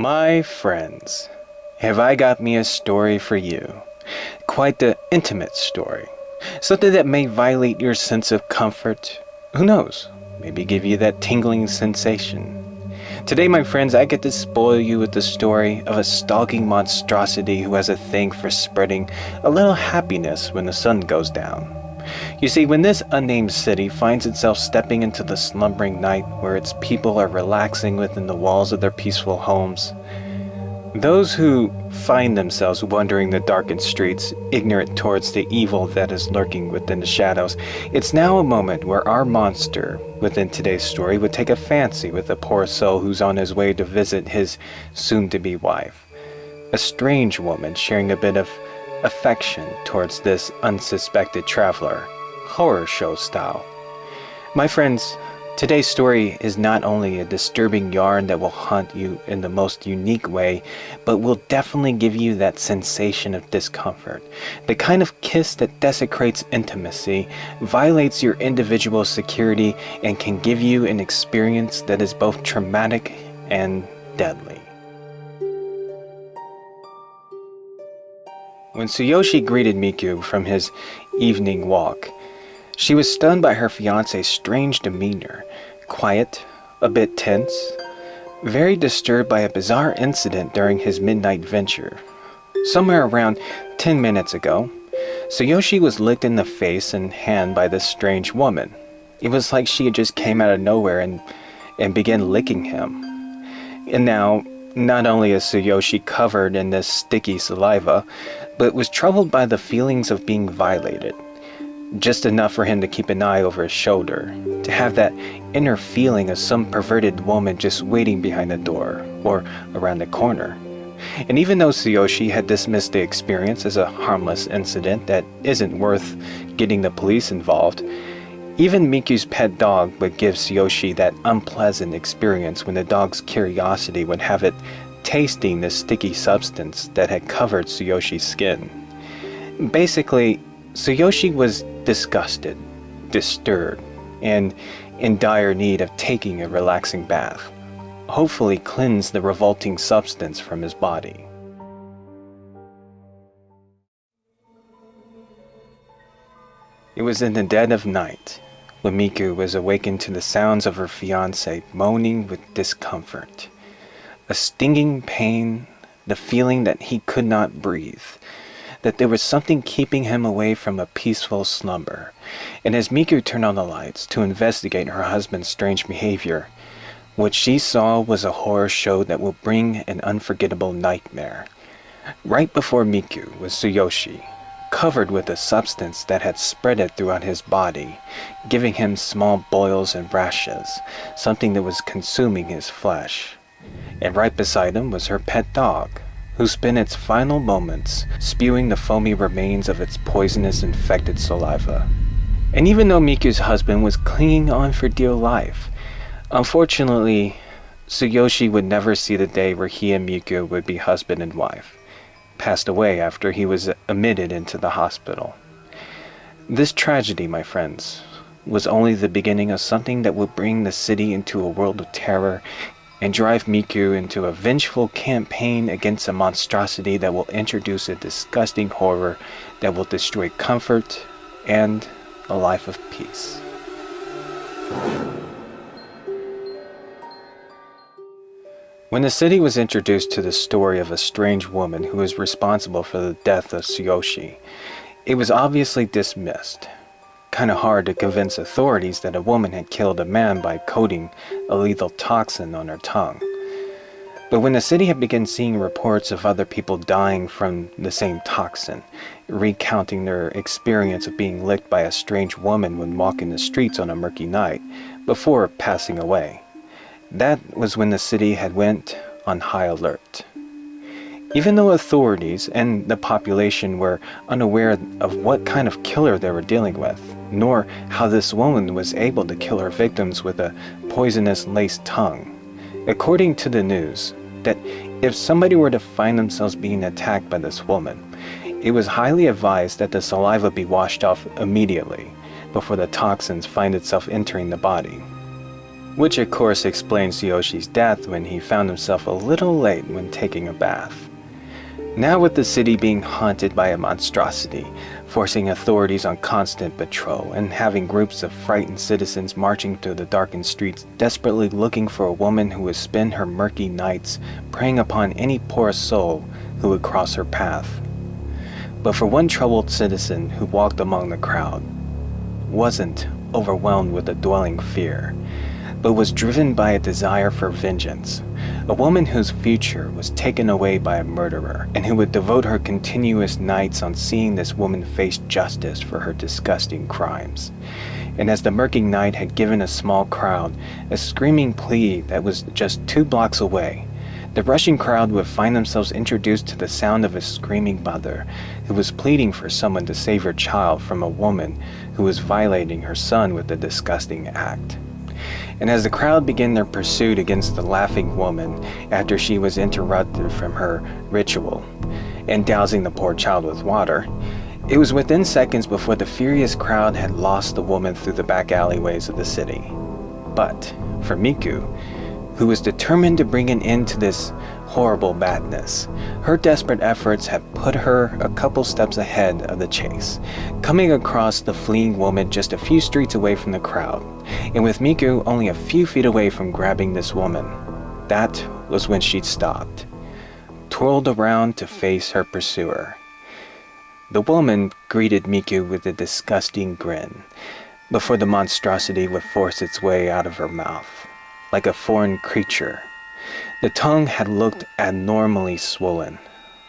My friends, have I got me a story for you? Quite the intimate story. Something that may violate your sense of comfort. Who knows? Maybe give you that tingling sensation. Today, my friends, I get to spoil you with the story of a stalking monstrosity who has a thing for spreading a little happiness when the sun goes down. You see, when this unnamed city finds itself stepping into the slumbering night where its people are relaxing within the walls of their peaceful homes, those who find themselves wandering the darkened streets, ignorant towards the evil that is lurking within the shadows, it's now a moment where our monster within today's story would take a fancy with a poor soul who's on his way to visit his soon-to-be wife. A strange woman sharing a bit of affection towards this unsuspected traveler, horror show style. My friends, today's story is not only a disturbing yarn that will haunt you in the most unique way, but will definitely give you that sensation of discomfort. The kind of kiss that desecrates intimacy, violates your individual security, and can give you an experience that is both traumatic and deadly. When Tsuyoshi greeted Miku from his evening walk, she was stunned by her fiancé's strange demeanor, quiet, a bit tense, very disturbed by a bizarre incident during his midnight venture. Somewhere around 10 minutes ago, Tsuyoshi was licked in the face and hand by this strange woman. It was like she had just came out of nowhere and began licking him. And now, not only is Tsuyoshi covered in this sticky saliva, but was troubled by the feelings of being violated. Just enough for him to keep an eye over his shoulder, to have that inner feeling of some perverted woman just waiting behind the door, or around the corner. And even though Tsuyoshi had dismissed the experience as a harmless incident that isn't worth getting the police involved, even Miku's pet dog would give Tsuyoshi that unpleasant experience when the dog's curiosity would have it tasting the sticky substance that had covered Tsuyoshi's skin. Basically, Tsuyoshi was disgusted, disturbed, and in dire need of taking a relaxing bath, hopefully cleanse the revolting substance from his body. It was in the dead of night when Miku was awakened to the sounds of her fiancé moaning with discomfort. A stinging pain, the feeling that he could not breathe, that there was something keeping him away from a peaceful slumber. And as Miku turned on the lights to investigate her husband's strange behavior, what she saw was a horror show that will bring an unforgettable nightmare. Right before Miku was Tsuyoshi, covered with a substance that had spread throughout his body, giving him small boils and rashes, something that was consuming his flesh. And right beside him was her pet dog, who spent its final moments spewing the foamy remains of its poisonous infected saliva. And even though Miku's husband was clinging on for dear life, unfortunately, Tsuyoshi would never see the day where he and Miku would be husband and wife. Passed away after he was admitted into the hospital. This tragedy, my friends, was only the beginning of something that will bring the city into a world of terror and drive Miku into a vengeful campaign against a monstrosity that will introduce a disgusting horror that will destroy comfort and a life of peace. When the city was introduced to the story of a strange woman who was responsible for the death of Tsuyoshi, it was obviously dismissed. Kind of hard to convince authorities that a woman had killed a man by coating a lethal toxin on her tongue. But when the city had begun seeing reports of other people dying from the same toxin, recounting their experience of being licked by a strange woman when walking the streets on a murky night, before passing away, that was when the city had went on high alert. Even though authorities and the population were unaware of what kind of killer they were dealing with, nor how this woman was able to kill her victims with a poisonous laced tongue. According to the news, that if somebody were to find themselves being attacked by this woman, it was highly advised that the saliva be washed off immediately before the toxins find itself entering the body. which of course explains Tsuyoshi's death when he found himself a little late when taking a bath. Now with the city being haunted by a monstrosity, forcing authorities on constant patrol, and having groups of frightened citizens marching through the darkened streets desperately looking for a woman who would spend her murky nights preying upon any poor soul who would cross her path. But for one troubled citizen who walked among the crowd, wasn't overwhelmed with a dwelling fear, but was driven by a desire for vengeance, a woman whose future was taken away by a murderer, and who would devote her continuous nights on seeing this woman face justice for her disgusting crimes. And as the murky night had given a small crowd a screaming plea that was just 2 blocks away, the rushing crowd would find themselves introduced to the sound of a screaming mother who was pleading for someone to save her child from a woman who was violating her son with a disgusting act. And as the crowd began their pursuit against the laughing woman after she was interrupted from her ritual and dousing the poor child with water, it was within seconds before the furious crowd had lost the woman through the back alleyways of the city. But for Miku, who was determined to bring an end to this horrible madness, her desperate efforts had put her a couple steps ahead of the chase, coming across the fleeing woman just a few streets away from the crowd, and with Miku only a few feet away from grabbing this woman. That was when she stopped, twirled around to face her pursuer. The woman greeted Miku with a disgusting grin, before the monstrosity would force its way out of her mouth, like a foreign creature. The tongue had looked abnormally swollen,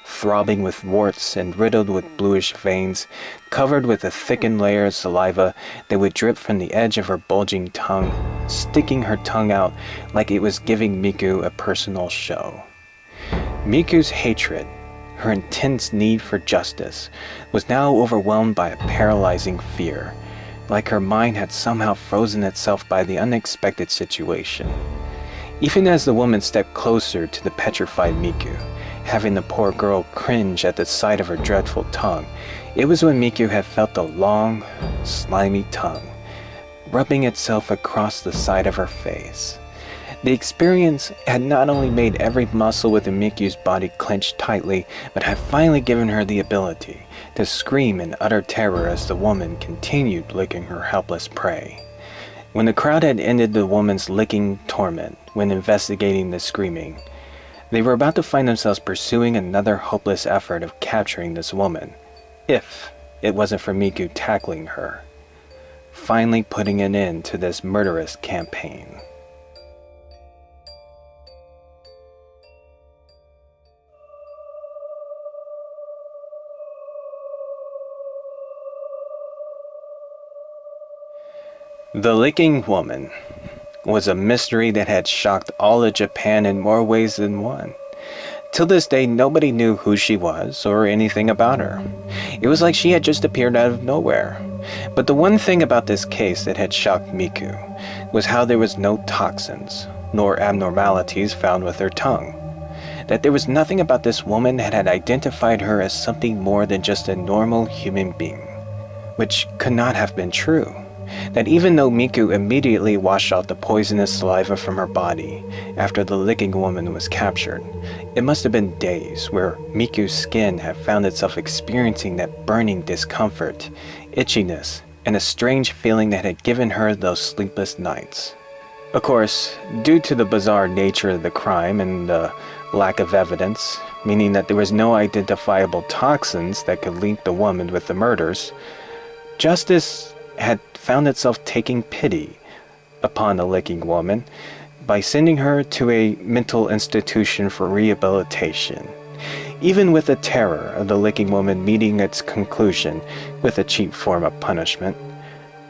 throbbing with warts and riddled with bluish veins, covered with a thickened layer of saliva that would drip from the edge of her bulging tongue, sticking her tongue out like it was giving Miku a personal show. Miku's hatred, her intense need for justice, was now overwhelmed by a paralyzing fear, like her mind had somehow frozen itself by the unexpected situation. Even as the woman stepped closer to the petrified Miku, having the poor girl cringe at the sight of her dreadful tongue, it was when Miku had felt the long, slimy tongue rubbing itself across the side of her face. The experience had not only made every muscle within Miku's body clench tightly, but had finally given her the ability to scream in utter terror as the woman continued licking her helpless prey. When the crowd had ended the woman's licking torment when investigating the screaming, they were about to find themselves pursuing another hopeless effort of capturing this woman, if it wasn't for Miku tackling her, finally putting an end to this murderous campaign. The Licking Woman was a mystery that had shocked all of Japan in more ways than one. Till this day, nobody knew who she was or anything about her. It was like she had just appeared out of nowhere. But the one thing about this case that had shocked Miku was how there was no toxins nor abnormalities found with her tongue. That there was nothing about this woman that had identified her as something more than just a normal human being, which could not have been true. That even though Miku immediately washed out the poisonous saliva from her body after the Licking Woman was captured, it must have been days where Miku's skin had found itself experiencing that burning discomfort, itchiness, and a strange feeling that had given her those sleepless nights. Of course, due to the bizarre nature of the crime and the lack of evidence, meaning that there was no identifiable toxins that could link the woman with the murders, justice had found itself taking pity upon the Licking Woman by sending her to a mental institution for rehabilitation. Even with the terror of the Licking Woman meeting its conclusion with a cheap form of punishment,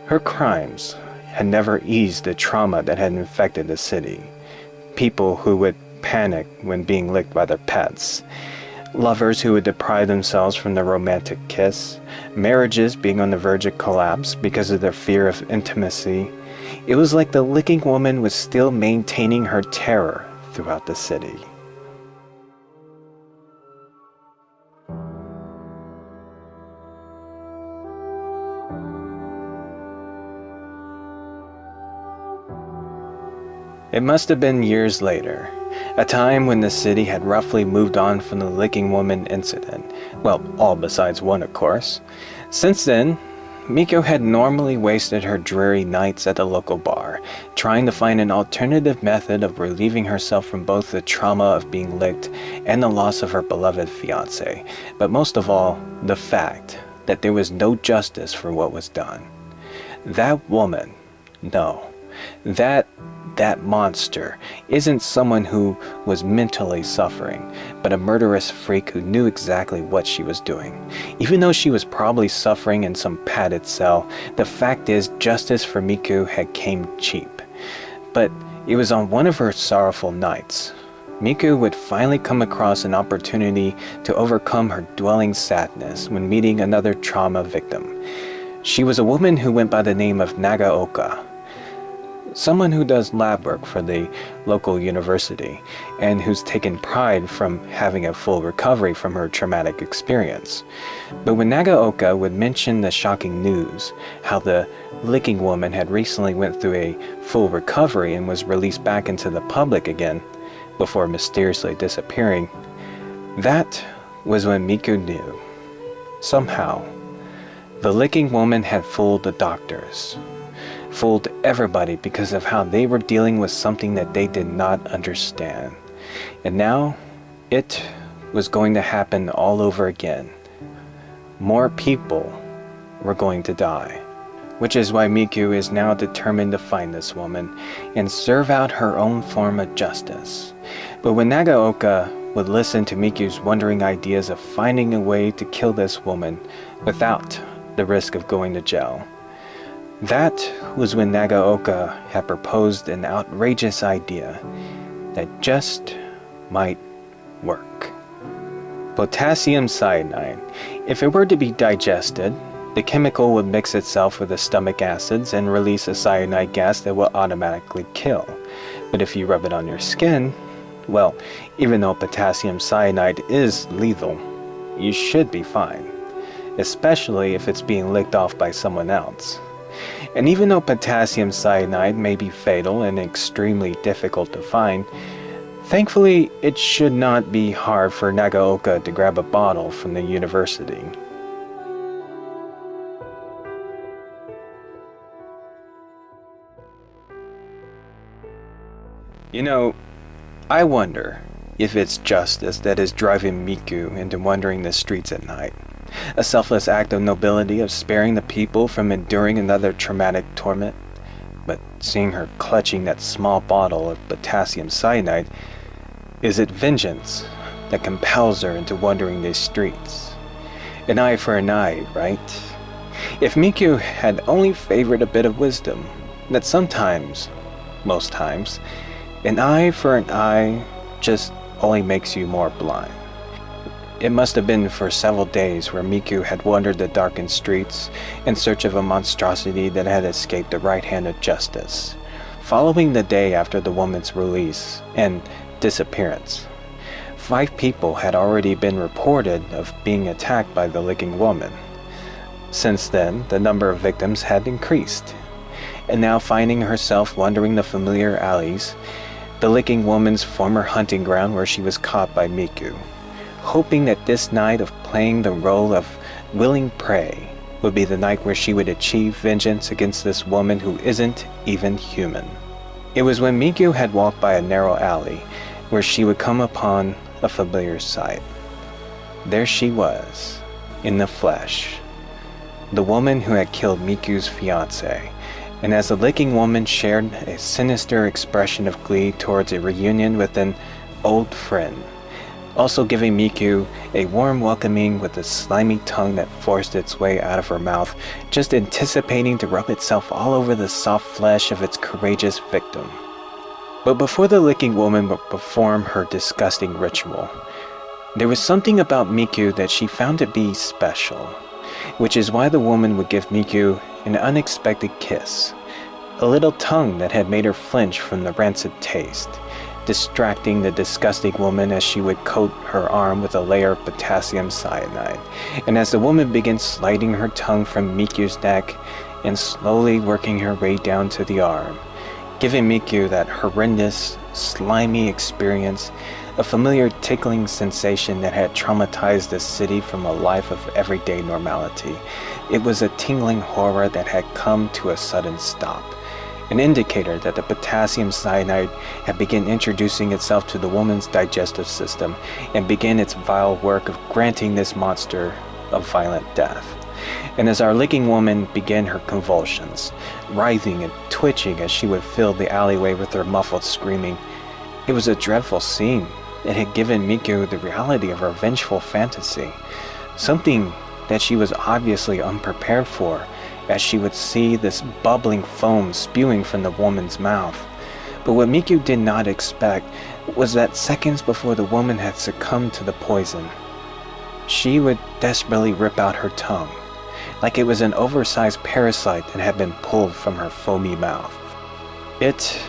her crimes had never eased the trauma that had infected the city. People who would panic when being licked by their pets, lovers who would deprive themselves from their romantic kiss, marriages being on the verge of collapse because of their fear of intimacy. It was like the Licking Woman was still maintaining her terror throughout the city. It must have been years later, a time when the city had roughly moved on from the licking woman incident. Well, all besides one, of course. Since then, Miko had normally wasted her dreary nights at the local bar, trying to find an alternative method of relieving herself from both the trauma of being licked and the loss of her beloved fiancé, but most of all, the fact that there was no justice for what was done. That woman, no, that monster isn't someone who was mentally suffering, but a murderous freak who knew exactly what she was doing. Even though she was probably suffering in some padded cell, the fact is justice for Miku had came cheap. But it was on one of her sorrowful nights. Miku would finally come across an opportunity to overcome her dwelling sadness when meeting another trauma victim. She was a woman who went by the name of Nagaoka, someone who does lab work for the local university and who's taken pride from having a full recovery from her traumatic experience. But when Nagaoka would mention the shocking news, how the licking woman had recently went through a full recovery and was released back into the public again before mysteriously disappearing, that was when Miku knew. Somehow, the licking woman had fooled the doctors. Fooled everybody because of how they were dealing with something that they did not understand. And now, it was going to happen all over again. More people were going to die. Which is why Miku is now determined to find this woman and serve out her own form of justice. But when Nagaoka would listen to Miku's wondering ideas of finding a way to kill this woman without the risk of going to jail, that was when Nagaoka had proposed an outrageous idea that just might work. Potassium cyanide. If it were to be digested, the chemical would mix itself with the stomach acids and release a cyanide gas that will automatically kill. But if you rub it on your skin, well, even though potassium cyanide is lethal, you should be fine, especially if it's being licked off by someone else. And even though potassium cyanide may be fatal and extremely difficult to find, thankfully it should not be hard for Nagaoka to grab a bottle from the university. You know, I wonder if it's justice that is driving Miku into wandering the streets at night. A selfless act of nobility of sparing the people from enduring another traumatic torment. But seeing her clutching that small bottle of potassium cyanide, is it vengeance that compels her into wandering these streets? An eye for an eye, right? If Miku had only favored a bit of wisdom, that sometimes, most times, an eye for an eye just only makes you more blind. It must have been for several days where Miku had wandered the darkened streets in search of a monstrosity that had escaped the right hand of justice. Following the day after the woman's release and disappearance, 5 people had already been reported of being attacked by the licking woman. Since then, the number of victims had increased, and now finding herself wandering the familiar alleys, the licking woman's former hunting ground where she was caught by Miku, hoping that this night of playing the role of willing prey would be the night where she would achieve vengeance against this woman who isn't even human. It was when Miku had walked by a narrow alley where she would come upon a familiar sight. There she was, in the flesh, the woman who had killed Miku's fiancé, and as the licking woman shared a sinister expression of glee towards a reunion with an old friend, also giving Miku a warm welcoming with a slimy tongue that forced its way out of her mouth, just anticipating to rub itself all over the soft flesh of its courageous victim. But before the licking woman would perform her disgusting ritual, there was something about Miku that she found to be special, which is why the woman would give Miku an unexpected kiss, a little tongue that had made her flinch from the rancid taste, distracting the disgusting woman as she would coat her arm with a layer of potassium cyanide. And as the woman began sliding her tongue from Miku's neck and slowly working her way down to the arm, giving Miku that horrendous, slimy experience, a familiar tickling sensation that had traumatized the city from a life of everyday normality. It was a tingling horror that had come to a sudden stop, an indicator that the potassium cyanide had begun introducing itself to the woman's digestive system and began its vile work of granting this monster a violent death. And as our licking woman began her convulsions, writhing and twitching as she would fill the alleyway with her muffled screaming, it was a dreadful scene. It had given Miku the reality of her vengeful fantasy, something that she was obviously unprepared for, as she would see this bubbling foam spewing from the woman's mouth. But what Miku did not expect was that seconds before the woman had succumbed to the poison, she would desperately rip out her tongue, like it was an oversized parasite that had been pulled from her foamy mouth. It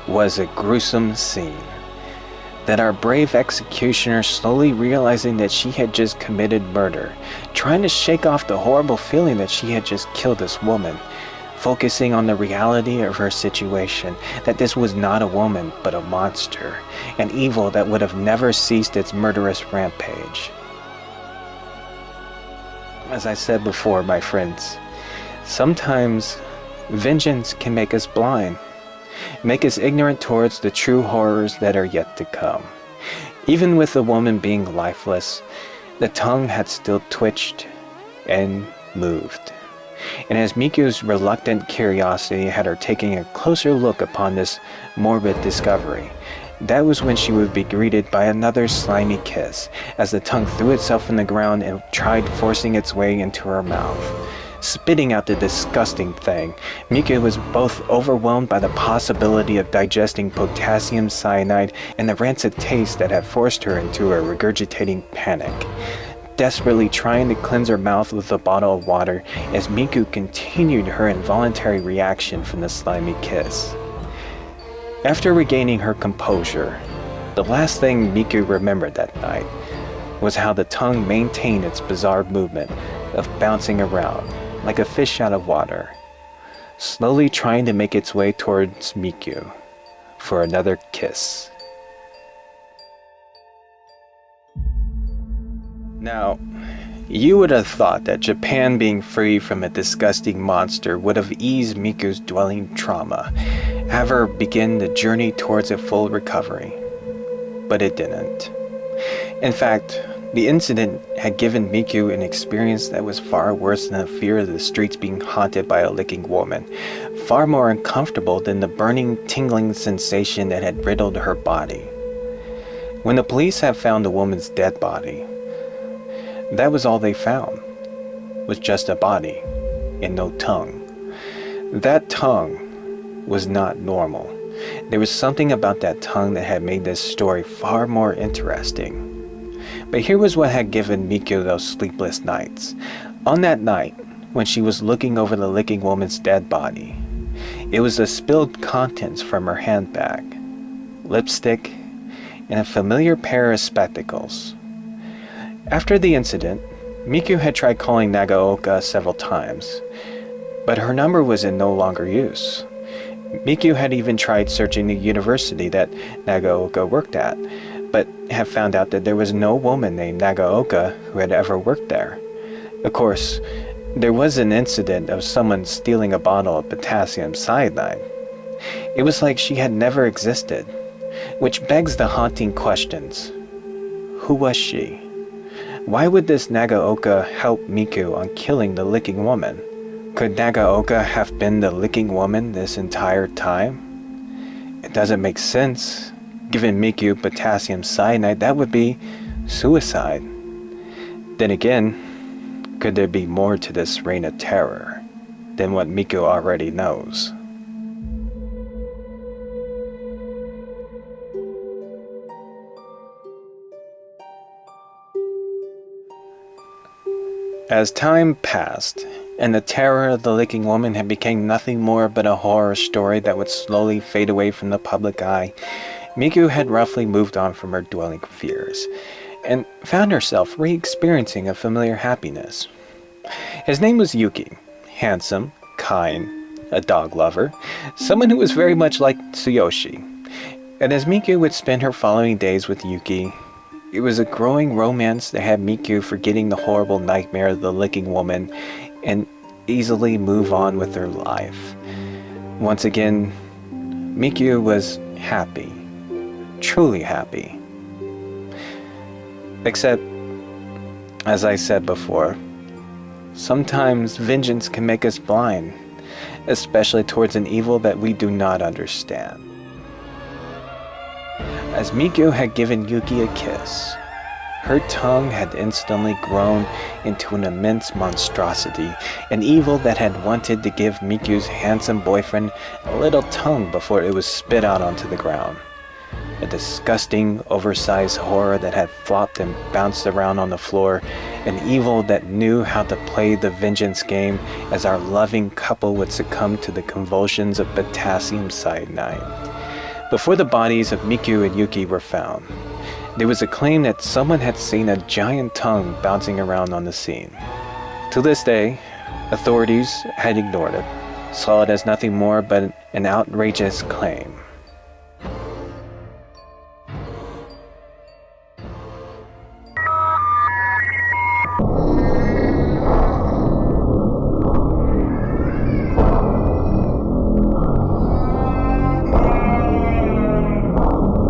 was a gruesome scene, that our brave executioner, slowly realizing that she had just committed murder, trying to shake off the horrible feeling that she had just killed this woman, focusing on the reality of her situation, that this was not a woman but a monster, an evil that would have never ceased its murderous rampage. As I said before, my friends, sometimes vengeance can make us blind, make us ignorant towards the true horrors that are yet to come. Even with the woman being lifeless, the tongue had still twitched and moved. And as Miku's reluctant curiosity had her taking a closer look upon this morbid discovery, that was when she would be greeted by another slimy kiss, as the tongue threw itself on the ground and tried forcing its way into her mouth. Spitting out the disgusting thing, Miku was both overwhelmed by the possibility of digesting potassium cyanide and the rancid taste that had forced her into a regurgitating panic, desperately trying to cleanse her mouth with a bottle of water as Miku continued her involuntary reaction from the slimy kiss. After regaining her composure, the last thing Miku remembered that night was how the tongue maintained its bizarre movement of bouncing around like a fish out of water, slowly trying to make its way towards Miku for another kiss. Now, you would have thought that Japan being free from a disgusting monster would have eased Miku's dwelling trauma, have her begin the journey towards a full recovery. But it didn't. In fact, the incident had given Miku an experience that was far worse than the fear of the streets being haunted by a licking woman, far more uncomfortable than the burning, tingling sensation that had riddled her body. When the police had found the woman's dead body, that was all they found, was just a body and no tongue. That tongue was not normal. There was something about that tongue that had made this story far more interesting. But here was what had given Miku those sleepless nights. On that night, when she was looking over the licking woman's dead body, it was the spilled contents from her handbag, lipstick, and a familiar pair of spectacles. After the incident, Miku had tried calling Nagaoka several times, but her number was in no longer use. Miku had even tried searching the university that Nagaoka worked at, but had found out that there was no woman named Nagaoka who had ever worked there. Of course, there was an incident of someone stealing a bottle of potassium cyanide. It was like she had never existed, which begs the haunting questions. Who was she? Why would this Nagaoka help Miku on killing the licking woman? Could Nagaoka have been the licking woman this entire time? It doesn't make sense. Given Miku potassium cyanide, that would be suicide. Then again, could there be more to this reign of terror than what Miku already knows? As time passed, and the terror of the licking woman had become nothing more but a horror story that would slowly fade away from the public eye, Miku had roughly moved on from her dwelling fears, and found herself re-experiencing a familiar happiness. His name was Yuki, handsome, kind, a dog lover, someone who was very much like Tsuyoshi. And as Miku would spend her following days with Yuki, it was a growing romance that had Miku forgetting the horrible nightmare of the licking woman and easily move on with her life. Once again, Miku was happy, truly happy. Except, as I said before, sometimes vengeance can make us blind, especially towards an evil that we do not understand. As Miku had given Yuki a kiss, her tongue had instantly grown into an immense monstrosity, an evil that had wanted to give Miku's handsome boyfriend a little tongue before it was spit out onto the ground. A disgusting, oversized horror that had flopped and bounced around on the floor, an evil that knew how to play the vengeance game as our loving couple would succumb to the convulsions of potassium cyanide. Before the bodies of Miku and Yuki were found, there was a claim that someone had seen a giant tongue bouncing around on the scene. To this day, authorities had ignored it, saw it as nothing more but an outrageous claim.